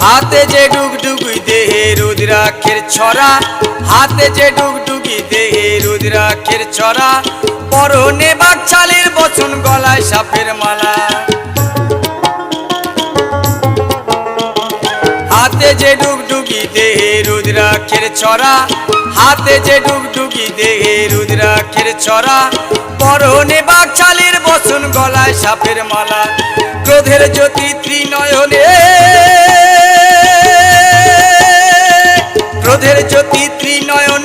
হাতে যে ডুগডুগি দেহে রুদ্রাক্ষের ছড়া, হাতে যে ডুগডুগি দেহে রুদ্রাক্ষের ছড়া, পরনে বাকছালের বচন গলায় সাপের মালা। হাতে যে ডুগডুগি দেহে রুদ্রাক্ষের ছড়া, হাতে যে ডুগডুগি দেহে রুদ্রাক্ষের ছড়া, পরনে বাকছালের বচন গলায় সাপের মালা। ক্রোধের জ্যোতি ত্রিনয়নে, ক্রোধের জ্যোতি ত্রিনয়নে